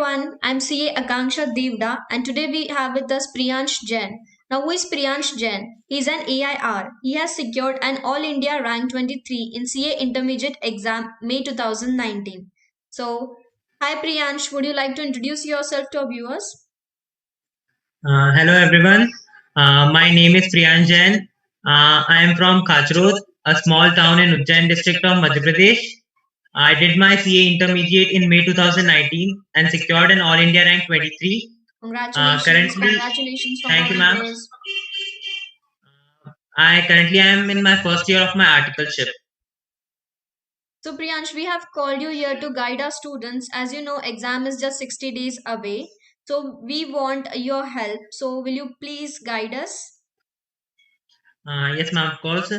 everyone, I'm CA Akanksha Devda and today we have with us Priyansh Jain. Now, who is Priyansh Jain? He's an AIR. He has secured an All India rank 23 in CA Intermediate exam May 2019. So, hi Priyansh, would you like to introduce yourself to our viewers? Hello everyone. My name is Priyan Jain. I am from Kachrod, a small town in Ujjain district of Madhya Pradesh. I did my CA intermediate in May 2019 and secured an All India rank 23. Congratulations, Currently, congratulations from thank our you, ma'am. viewers. I currently am in my first year of my articleship. So, Priyansh, we have called you here to guide our students. As you know, exam is just 60 days away. So, we want your help. So, will you please guide us? Yes, ma'am, of course.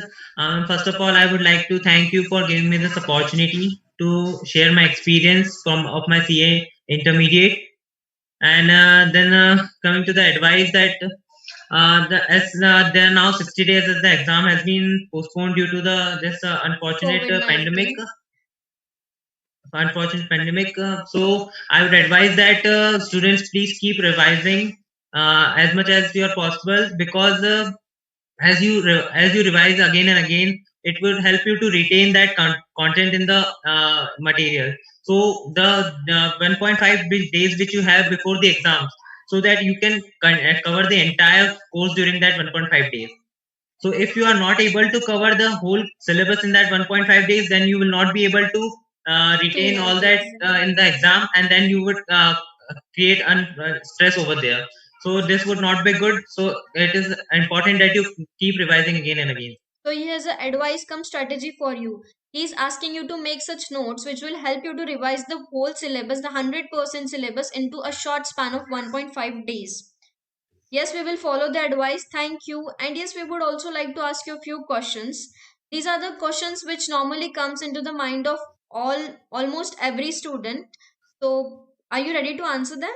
First of all, I would like to thank you for giving me this opportunity to share my experience from of my CA intermediate. And then coming to the advice that there are now 60 days as the exam has been postponed due to the this unfortunate COVID pandemic. 19. So I would advise that students please keep revising as much as you are possible because as you revise again and again, it will help you to retain that content in the material. So the 1.5 days which you have before the exams, so that you can cover the entire course during that 1.5 days. So if you are not able to cover the whole syllabus in that 1.5 days, then you will not be able to retain Clear, all that yes. in the exam, and then you would create stress over there. So this would not be good. So it is important that you keep revising again and again. So here's a advice come strategy for you. He's asking you to make such notes which will help you to revise the whole syllabus, the 100% syllabus into a short span of 1.5 days. Yes, we will follow the advice. Thank you. And yes, we would also like to ask you a few questions. These are the questions which normally comes into the mind of almost every student. So, are you ready to answer them?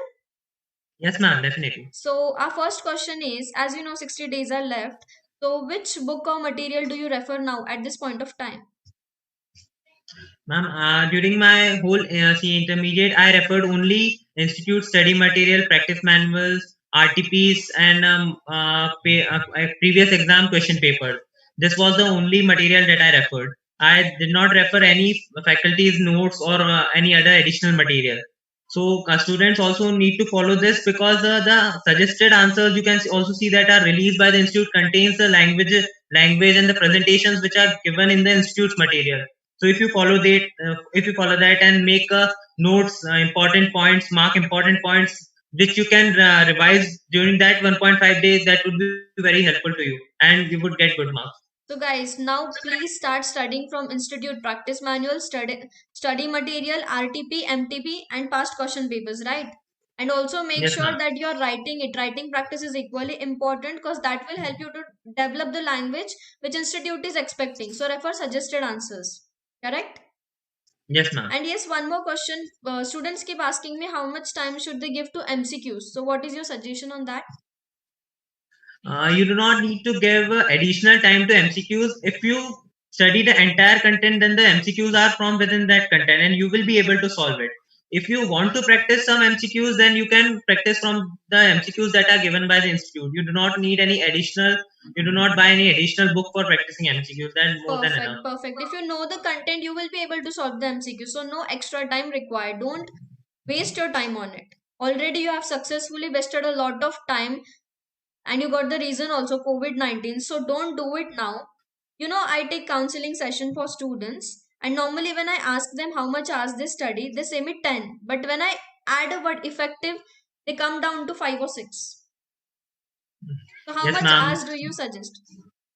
Yes, ma'am, definitely. So, our first question is, as you know, 60 days are left. So, which book or material do you refer now at this point of time? Ma'am, during my whole C intermediate, I referred only institute study material, practice manuals, RTPs, and previous exam question papers. This was the only material that I referred. I did not refer any faculty's notes or any other additional material. So students also need to follow this because the suggested answers you can also see that are released by the institute contains the language and the presentations which are given in the institute's material. So if you follow that and make notes, important points, mark important points, which you can revise during that 1.5 days, that would be very helpful to you, and you would get good marks. So, guys, now please start studying from Institute Practice Manual, study material, RTP, MTP, and past question papers, right? And also make Yes, sure ma'am. that you're writing it. Writing practice is equally important because that will help you to develop the language which Institute is expecting. So, refer suggested answers. Correct? Yes, ma'am. And yes, one more question. Students keep asking me how much time should they give to MCQs. So, what is your suggestion on that? You do not need to give additional time to MCQs. If you study the entire content, then the MCQs are from within that content and you will be able to solve it. If you want to practice some MCQs, then you can practice from the MCQs that are given by the institute. You do not need any additional, you do not buy any additional book for practicing MCQs. That's more than enough. Perfect, perfect. If you know the content, you will be able to solve the MCQ. So, no extra time required. Don't waste your time on it. Already, you have successfully wasted a lot of time and you got the reason also COVID 19. So, don't do it now. You know, I take counseling session for students, and normally, when I ask them how much hours they study, they say me 10. But when I add a word effective, they come down to 5 or 6. So, how Yes, much ma'am. hours do you suggest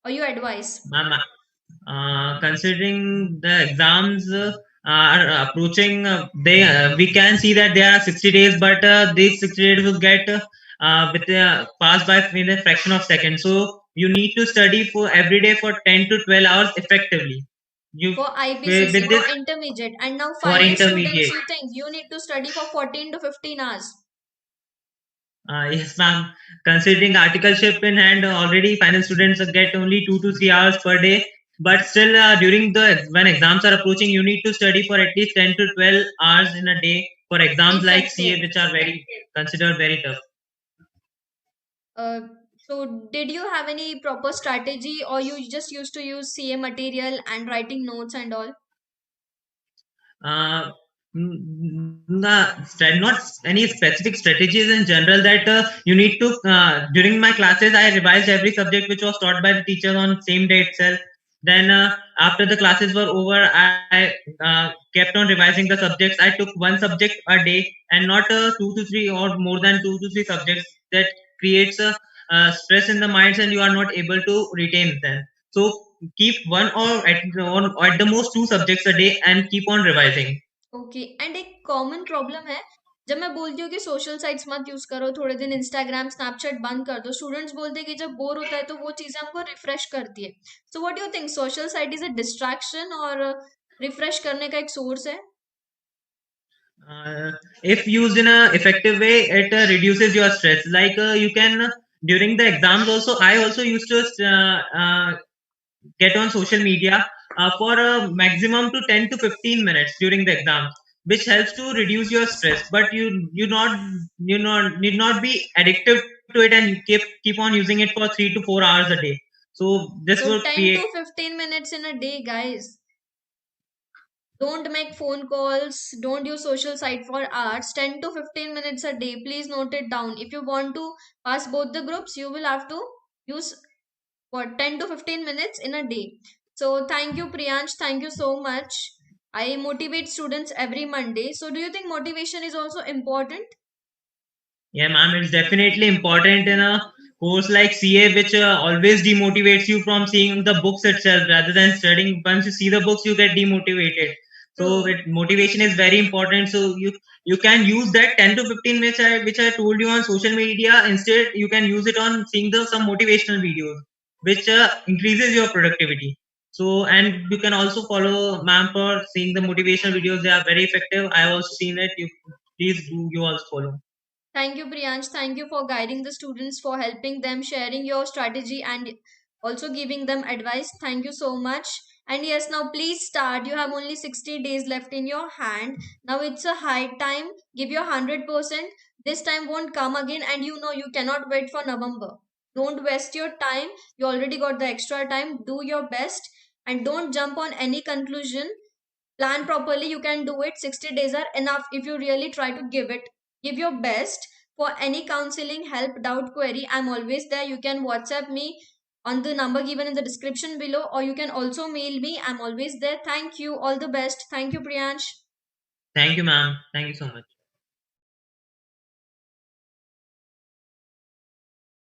or you advise? Ma'am, considering the exams are approaching, they we can see that there are 60 days, but these 60 days will get passed by in a fraction of seconds. So you need to study for every day for 10 to 12 hours effectively. You For with IPCC, this for intermediate, and now for final students, intermediate. you think you need to study for 14 to 15 hours. Yes, ma'am. Considering articleship in hand, already final students get only 2 to 3 hours per day. But still, during the when exams are approaching, you need to study for at least 10 to 12 hours in a day for exams like CA, effective. which are very considered very tough. Uh, so did you have any proper strategy, or you just used to use CA material and writing notes and all? uh, not any specific strategies in general that you need to during my classes I revised every subject which was taught by the teacher on same day itself. Then after the classes were over, I kept on revising the subjects. I took one subject a day and not two to three or more than two to three subjects. That creates a stress in the minds and you are not able to retain them. So keep one or at the most two subjects a day and keep on revising. Okay and एक common problem है, जब मैं बोलती हूँ कि social sites मत use करो, थोड़े दिन इंस्टाग्राम स्नैपचैट बंद कर दो, स्टूडेंट्स बोलते हैं कि जब बोर होता है तो वो चीजें हमको रिफ्रेश करती है. So what do you think, social site is a distraction और रिफ्रेश करने का एक सोर्स है? If used in a effective way, it reduces your stress. Like you can during the exams also. I also used to get on social media for a maximum to 10 to 15 minutes during the exams, which helps to reduce your stress. But you not need not be addictive to it and you keep on using it for 3 to 4 hours a day. So this So would 10 create. to 15 minutes in a day, guys. Don't make phone calls, don't use social site for hours. 10 to 15 minutes a day. Please note it down. If you want to pass both the groups, you will have to use what, 10 to 15 minutes in a day. So thank you, Priyansh. Thank you so much. I motivate students every Monday. So do you think motivation is also important? Yeah, ma'am, it's definitely important in a course like CA, which always demotivates you from seeing the books itself rather than studying. Once you see the books, you get demotivated. So True. motivation is very important. So you can use that 10 to 15 minutes which I told you on social media. Instead, you can use it on seeing some motivational videos, which increases your productivity. So and you can also follow ma'am for seeing the motivational videos. They are very effective. I have also seen it. You please do you also follow. Thank you, Priyansh. Thank you for guiding the students, for helping them, sharing your strategy, and also giving them advice. Thank you so much. And yes, now please start. You have only 60 days left in your hand. Now it's a high time. Give your 100%. This time won't come again, and you know you cannot wait for November. Don't waste your time. You already got the extra time. Do your best and don't jump on any conclusion. Plan properly, you can do it. 60 days are enough if you really try to give your best. For any counseling, help, doubt, query, I'm always there. You can WhatsApp me on the number given in the description below, or you can also mail me. I'm always there. Thank you. All the best. Thank you, Priyansh. Thank you, ma'am. Thank you so much.